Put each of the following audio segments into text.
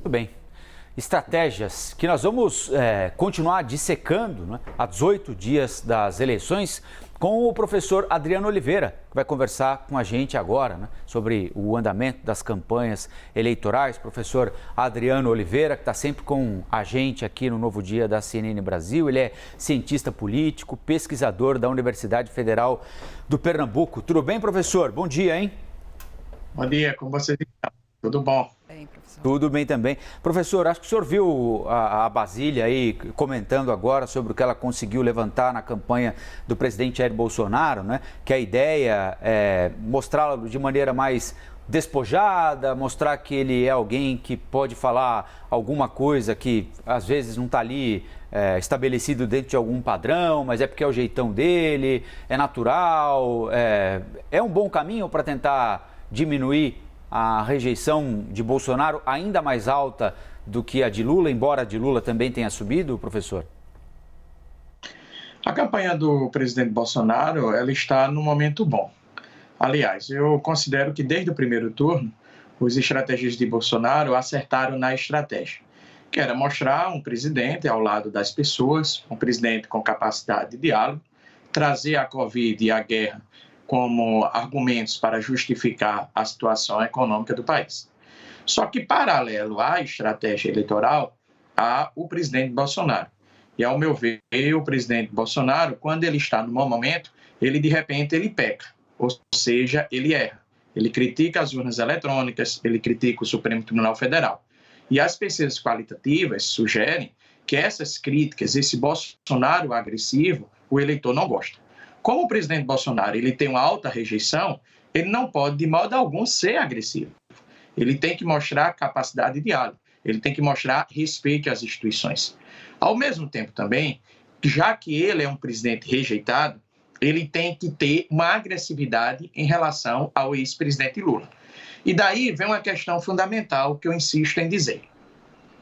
Muito bem. Estratégias que nós vamos continuar dissecando, né, há 18 dias das eleições, com o professor Adriano Oliveira, que vai conversar com a gente agora, né, sobre o andamento das campanhas eleitorais. Professor Adriano Oliveira, que está sempre com a gente aqui no Novo Dia da CNN Brasil. Ele é cientista político, pesquisador da Universidade Federal do Pernambuco. Tudo bem, professor? Bom dia, hein? Bom dia, como vocês estão? Tudo bom? Bem, professor. Tudo bem também. Professor, acho que o senhor viu a Basília aí comentando agora sobre o que ela conseguiu levantar na campanha do presidente Jair Bolsonaro, né? Que a ideia é mostrá-lo de maneira mais despojada, mostrar que ele é alguém que pode falar alguma coisa que às vezes não está ali estabelecido dentro de algum padrão, mas é porque é o jeitão dele, é natural, é um bom caminho para tentar diminuir a rejeição de Bolsonaro ainda mais alta do que a de Lula, embora a de Lula também tenha subido, professor? A campanha do presidente Bolsonaro, ela está num momento bom. Aliás, eu considero que desde o primeiro turno, os estrategistas de Bolsonaro acertaram na estratégia, que era mostrar um presidente ao lado das pessoas, um presidente com capacidade de diálogo, trazer a Covid e a guerra como argumentos para justificar a situação econômica do país. Só que, paralelo à estratégia eleitoral, há o presidente Bolsonaro. E, ao meu ver, o presidente Bolsonaro, quando ele está no mau momento, ele, de repente, ele peca, ou seja, ele erra. Ele critica as urnas eletrônicas, ele critica o Supremo Tribunal Federal. E as pesquisas qualitativas sugerem que essas críticas, esse Bolsonaro agressivo, o eleitor não gosta. Como o presidente Bolsonaro ele tem uma alta rejeição, ele não pode, de modo algum, ser agressivo. Ele tem que mostrar capacidade de diálogo, ele tem que mostrar respeito às instituições. Ao mesmo tempo também, já que ele é um presidente rejeitado, ele tem que ter uma agressividade em relação ao ex-presidente Lula. E daí vem uma questão fundamental que eu insisto em dizer.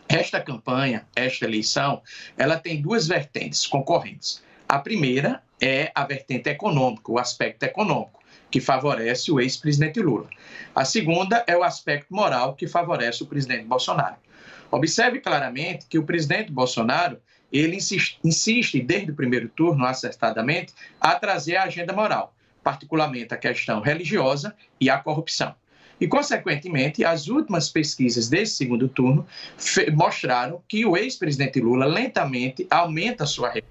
Esta campanha, esta eleição, ela tem duas vertentes concorrentes. A primeira é a vertente econômica, o aspecto econômico, que favorece o ex-presidente Lula. A segunda é o aspecto moral, que favorece o presidente Bolsonaro. Observe claramente que o presidente Bolsonaro, ele insiste desde o primeiro turno, acertadamente, a trazer a agenda moral, particularmente a questão religiosa e a corrupção. E, consequentemente, as últimas pesquisas desse segundo turno mostraram que o ex-presidente Lula lentamente aumenta a sua rejeição.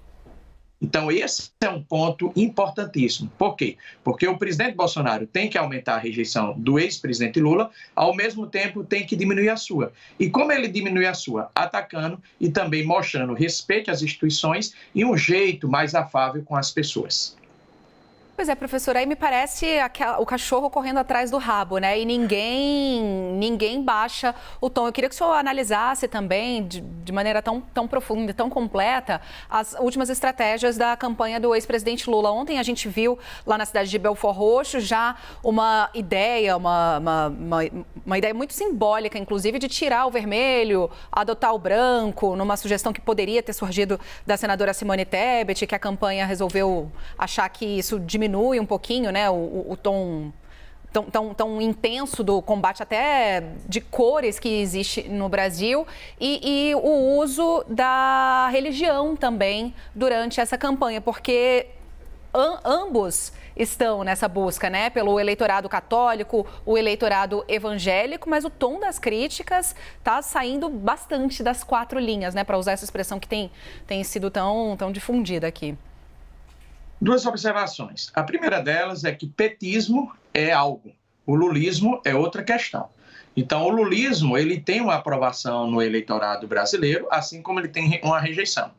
Então, esse é um ponto importantíssimo. Por quê? Porque o presidente Bolsonaro tem que aumentar a rejeição do ex-presidente Lula, ao mesmo tempo tem que diminuir a sua. E como ele diminui a sua? Atacando e também mostrando respeito às instituições e um jeito mais afável com as pessoas. Pois é, professor, aí me parece o cachorro correndo atrás do rabo, né? E ninguém baixa o tom. Eu queria que o senhor analisasse também, de maneira tão profunda e tão completa, as últimas estratégias da campanha do ex-presidente Lula. Ontem a gente viu lá na cidade de Belford Roxo já uma ideia, uma ideia muito simbólica, inclusive, de tirar o vermelho, adotar o branco, numa sugestão que poderia ter surgido da senadora Simone Tebet, que a campanha resolveu achar que isso diminui um pouquinho, né, o tom tão intenso do combate até de cores que existe no Brasil e o uso da religião também durante essa campanha, porque ambos estão nessa busca, né, pelo eleitorado católico, o eleitorado evangélico, mas o tom das críticas está saindo bastante das quatro linhas, né, para usar essa expressão que tem sido tão difundida aqui. Duas observações. A primeira delas é que petismo é algo, o lulismo é outra questão. Então, o lulismo ele tem uma aprovação no eleitorado brasileiro, assim como ele tem uma rejeição.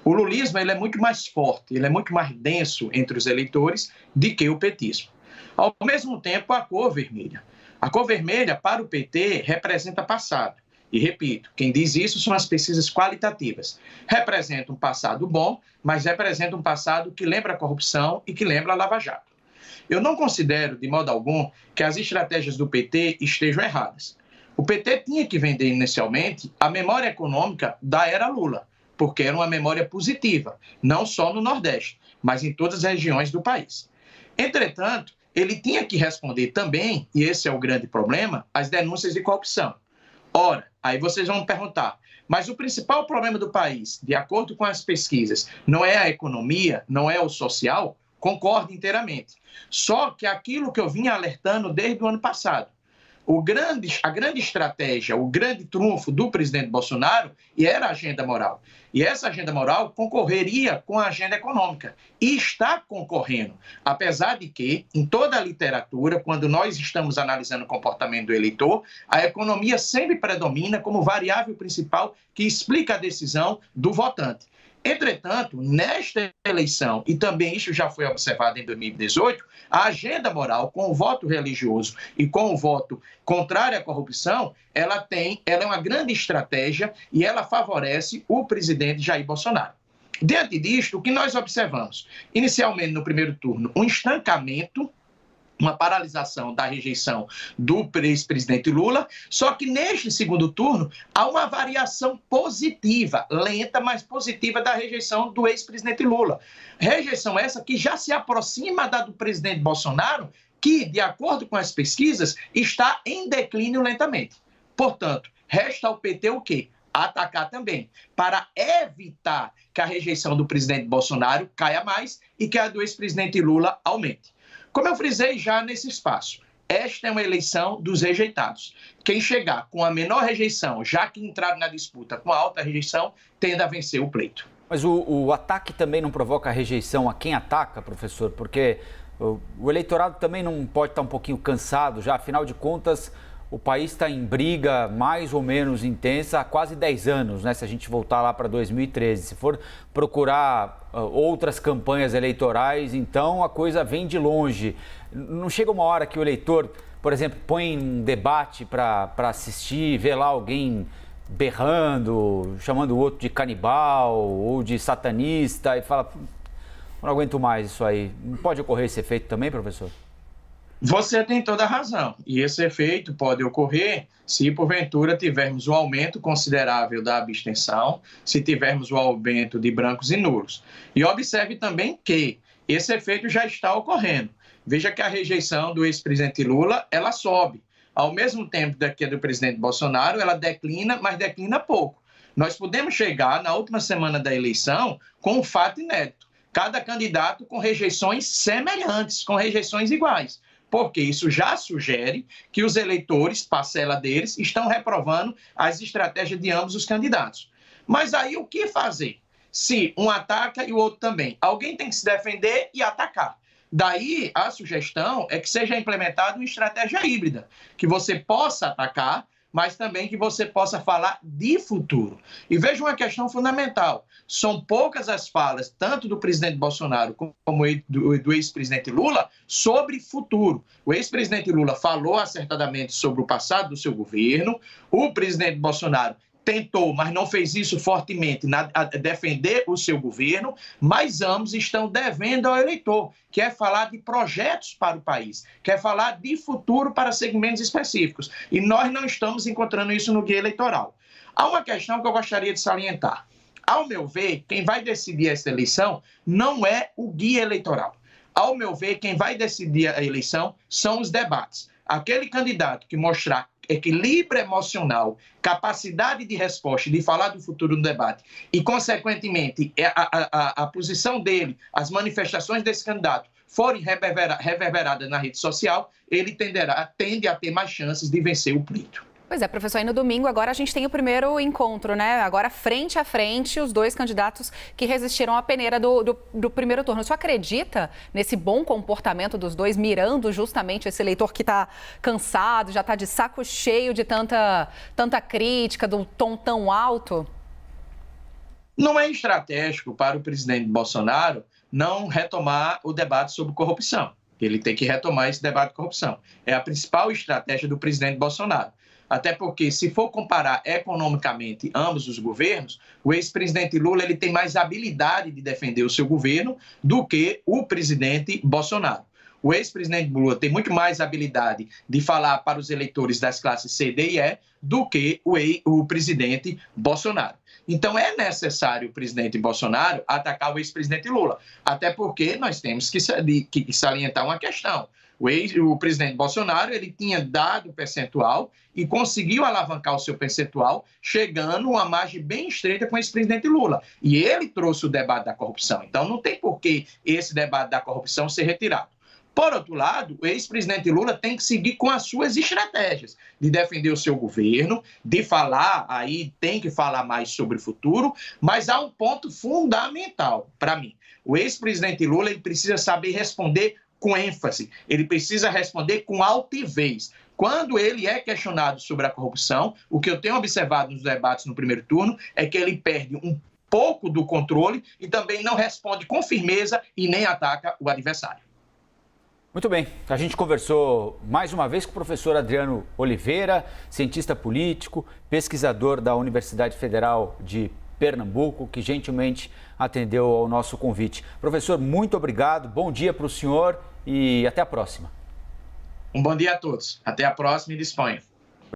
O lulismo ele é muito mais forte, ele é muito mais denso entre os eleitores do que o petismo. Ao mesmo tempo, a cor vermelha. A cor vermelha, para o PT, representa passado. E, repito, quem diz isso são as pesquisas qualitativas. Representa um passado bom, mas representa um passado que lembra a corrupção e que lembra a Lava Jato. Eu não considero, de modo algum, que as estratégias do PT estejam erradas. O PT tinha que vender inicialmente a memória econômica da era Lula, porque era uma memória positiva, não só no Nordeste, mas em todas as regiões do país. Entretanto, ele tinha que responder também, e esse é o grande problema, às denúncias de corrupção. Ora, aí vocês vão me perguntar, mas o principal problema do país, de acordo com as pesquisas, não é a economia, não é o social? Concordo inteiramente. Só que aquilo que eu vinha alertando desde o ano passado, a grande estratégia, o grande trunfo do presidente Bolsonaro era a agenda moral. E essa agenda moral concorreria com a agenda econômica. E está concorrendo. Apesar de que, em toda a literatura, quando nós estamos analisando o comportamento do eleitor, a economia sempre predomina como variável principal que explica a decisão do votante. Entretanto, nesta eleição, e também isso já foi observado em 2018, a agenda moral, com o voto religioso e com o voto contrário à corrupção, ela é uma grande estratégia e ela favorece o presidente Jair Bolsonaro. Diante disto, o que nós observamos? Inicialmente, no primeiro turno, um estancamento, uma paralisação da rejeição do ex-presidente Lula, só que neste segundo turno há uma variação positiva, lenta, mas positiva da rejeição do ex-presidente Lula. Rejeição essa que já se aproxima da do presidente Bolsonaro, que, de acordo com as pesquisas, está em declínio lentamente. Portanto, resta ao PT o quê? Atacar também, para evitar que a rejeição do presidente Bolsonaro caia mais e que a do ex-presidente Lula aumente. Como eu frisei já nesse espaço, esta é uma eleição dos rejeitados. Quem chegar com a menor rejeição, já que entraram na disputa com a alta rejeição, tende a vencer o pleito. Mas o ataque também não provoca rejeição a quem ataca, professor? Porque o eleitorado também não pode estar um pouquinho cansado já, afinal de contas, o país está em briga mais ou menos intensa há quase 10 anos, né? Se a gente voltar lá para 2013. Se for procurar outras campanhas eleitorais, então a coisa vem de longe. Não chega uma hora que o eleitor, por exemplo, põe um debate para assistir, vê lá alguém berrando, chamando o outro de canibal ou de satanista e fala, não aguento mais isso aí. Não pode ocorrer esse efeito também, professor? Você tem toda a razão. E esse efeito pode ocorrer se, porventura, tivermos um aumento considerável da abstenção, se tivermos o aumento de brancos e nulos. E observe também que esse efeito já está ocorrendo. Veja que a rejeição do ex-presidente Lula, ela sobe. Ao mesmo tempo que a do presidente Bolsonaro, ela declina, mas declina pouco. Nós podemos chegar, na última semana da eleição, com um fato inédito. Cada candidato com rejeições semelhantes, com rejeições iguais. Porque isso já sugere que os eleitores, parcela deles, estão reprovando as estratégias de ambos os candidatos. Mas aí o que fazer? Se um ataca e o outro também. Alguém tem que se defender e atacar. Daí a sugestão é que seja implementada uma estratégia híbrida, que você possa atacar, mas também que você possa falar de futuro. E veja uma questão fundamental. São poucas as falas, tanto do presidente Bolsonaro como do ex-presidente Lula, sobre futuro. O ex-presidente Lula falou acertadamente sobre o passado do seu governo. O presidente Bolsonaro tentou, mas não fez isso fortemente, a defender o seu governo, mas ambos estão devendo ao eleitor, que é falar de projetos para o país, que é falar de futuro para segmentos específicos. E nós não estamos encontrando isso no guia eleitoral. Há uma questão que eu gostaria de salientar. Ao meu ver, quem vai decidir essa eleição não é o guia eleitoral. Ao meu ver, quem vai decidir a eleição são os debates. Aquele candidato que mostrar equilíbrio emocional, capacidade de resposta, de falar do futuro no debate e, consequentemente, a posição dele, as manifestações desse candidato forem reverberadas na rede social, ele tende a ter mais chances de vencer o pleito. Pois é, professor, aí no domingo agora a gente tem o primeiro encontro, né? Agora frente a frente, os dois candidatos que resistiram à peneira do primeiro turno. O senhor acredita nesse bom comportamento dos dois, mirando justamente esse eleitor que está cansado, já está de saco cheio de tanta crítica, do tom tão alto? Não é estratégico para o presidente Bolsonaro não retomar o debate sobre corrupção. Ele tem que retomar esse debate de corrupção. É a principal estratégia do presidente Bolsonaro. Até porque, se for comparar economicamente ambos os governos, o ex-presidente Lula ele tem mais habilidade de defender o seu governo do que o presidente Bolsonaro. O ex-presidente Lula tem muito mais habilidade de falar para os eleitores das classes C, D e E do que o presidente Bolsonaro. Então, é necessário o presidente Bolsonaro atacar o ex-presidente Lula. Até porque nós temos que salientar uma questão. O presidente Bolsonaro, ele tinha dado percentual e conseguiu alavancar o seu percentual, chegando a uma margem bem estreita com esse presidente Lula. E ele trouxe o debate da corrupção. Então, não tem por que esse debate da corrupção ser retirado. Por outro lado, o ex-presidente Lula tem que seguir com as suas estratégias de defender o seu governo, de falar, aí tem que falar mais sobre o futuro, mas há um ponto fundamental para mim. O ex-presidente Lula ele precisa saber responder com ênfase, ele precisa responder com altivez. Quando ele é questionado sobre a corrupção, o que eu tenho observado nos debates no primeiro turno é que ele perde um pouco do controle e também não responde com firmeza e nem ataca o adversário. Muito bem, a gente conversou mais uma vez com o professor Adriano Oliveira, cientista político, pesquisador da Universidade Federal de Pernambuco, que gentilmente atendeu ao nosso convite. Professor, muito obrigado, bom dia para o senhor e até a próxima. Um bom dia a todos, até a próxima e disponha.